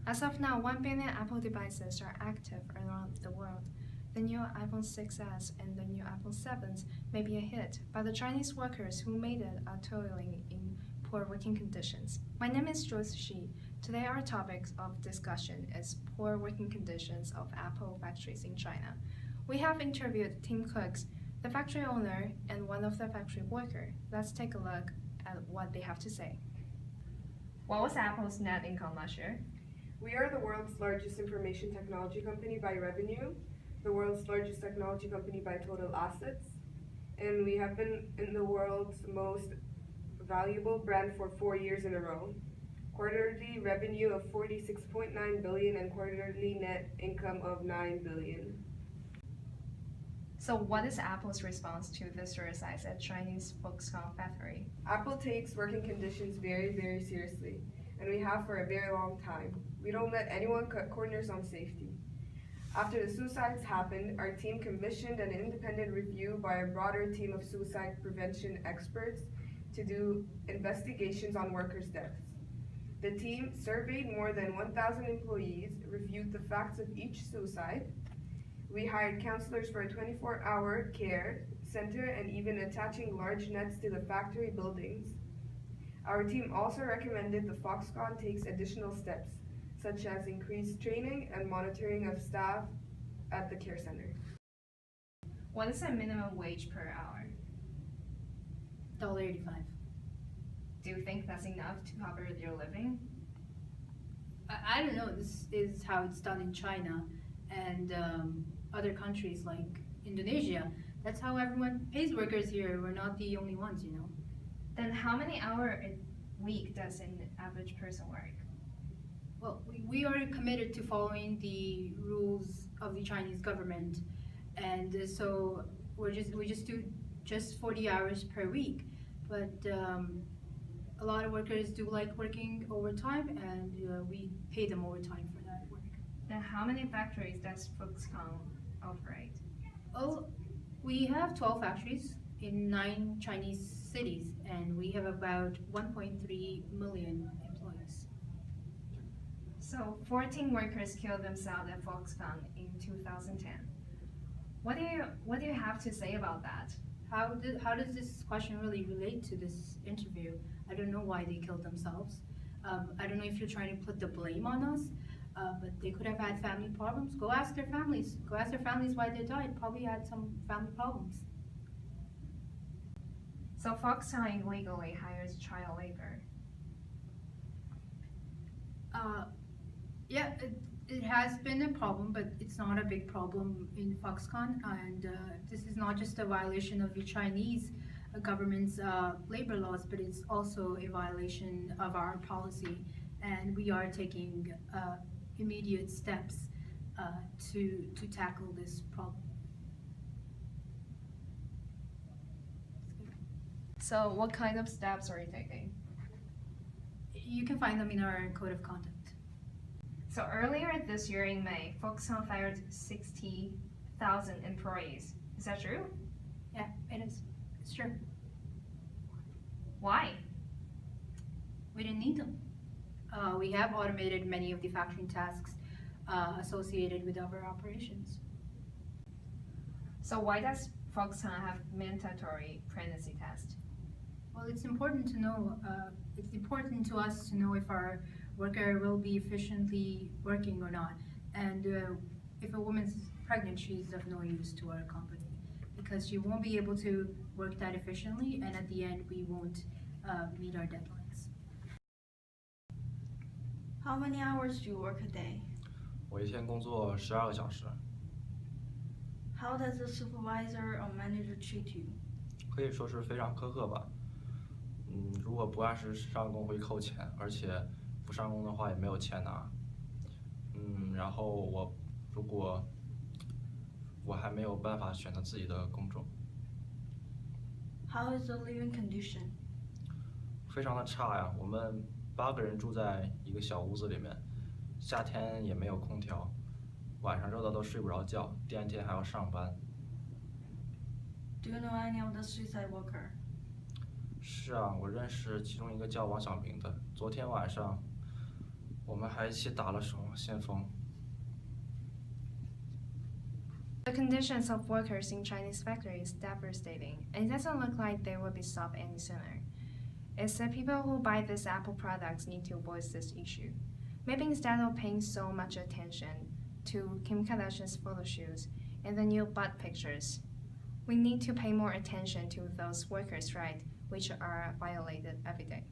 As of now, 1 billion Apple devices are active around the world. The new iPhone 6s and the new iPhone 7s may be a hit, but the Chinese workers who made it are toiling in poor working conditions. My name is Joyce. Today our topic of discussion is poor working conditions of Apple factories in China. We have interviewed Tim Cooks, the factory owner, and one of the factory workers. Let's take a look at what they have to say. What was Apple's net income last year? We are the world's largest information technology company by revenue, the world's largest technology company by total assets, and we have been in the world's most valuable brand for 4 years in a row. Quarterly revenue of 46.9 billion and quarterly net income of 9 billion. So what is Apple's response to the suicides at Chinese Foxconn factory? Apple takes working conditions very, very seriously, and we have for a very long time. We don't let anyone cut corners on safety. After the suicides happened, our team commissioned an independent review by a broader team of suicide prevention experts to do investigations on workers' deaths. The team surveyed more than 1,000 employees, reviewed the facts of each suicide. We hired counselors for a 24-hour care center and even attaching large nets to the factory buildings. Our team also recommended the Foxconn takes additional steps, such as increased training and monitoring of staff at the care center. What is the minimum wage per hour? $1.85. Do you think that's enough to cover your living? I don't know. This is how it's done in China and other countries like Indonesia. That's how everyone pays workers here. We're not the only ones, you know. Then how many hours a week does an average person work? Well, we are committed to following the rules of the Chinese government, and so we just do just 40 hours per week. But a lot of workers do like working overtime, and we pay them overtime for that work. Then how many factories does Foxconn operate? Oh, we have 12 factories in 9 Chinese cities, and we have about 1.3 million employees. So 14 workers killed themselves at Foxconn in 2010. What do you have to say about that? How does this question really relate to this interview? I don't know why they killed themselves. I don't know if you're trying to put the blame on us, but they could have had family problems. Go ask their families. Go ask their families why they died. Probably had some family problems. So Foxconn illegally hires child labor. Yeah, it has been a problem, but it's not a big problem in Foxconn, and this is not just a violation of the Chinese government's labor laws, but it's also a violation of our policy, and we are taking immediate steps to tackle this problem. So what kind of steps are you taking? You can find them in our code of conduct. So earlier this year in May, Foxconn fired 60,000 employees. Is that true? Yeah, it is. It's true. Why? We didn't need them. We have automated many of the factory tasks associated with our operations. So why does Foxconn have mandatory pregnancy test? Well, it's important to know, it's important to us to know if our worker will be efficiently working or not. And if a woman's pregnant, she's of no use to our company because she won't be able to work that efficiently, and at the end, we won't meet our deadlines. How many hours do you work a day? 我一天工作12个小时， How does the supervisor or manager treat you? 可以说是非常苛刻吧。如果不按时上工会扣钱，而且不上工的话也没有钱拿。然后如果我还没有办法选择自己的工种。 How is the living condition? 非常的差呀，我们8个人住在一个小屋子里面，夏天也没有空调，晚上热到都睡不着觉，第二天还要上班。 Do you know any of the suicide worker? 是啊，我认识其中一个叫王小明的。昨天晚上，我们还一起打了守望先锋。 The conditions of workers in Chinese factories is devastating, and it doesn't look like they will be stopped any sooner. It's the people who buy these Apple products need to voice this issue. Maybe instead of paying so much attention to Kim Kardashian's photo shoots and the new butt pictures, we need to pay more attention to those workers' rights, which are violated every day.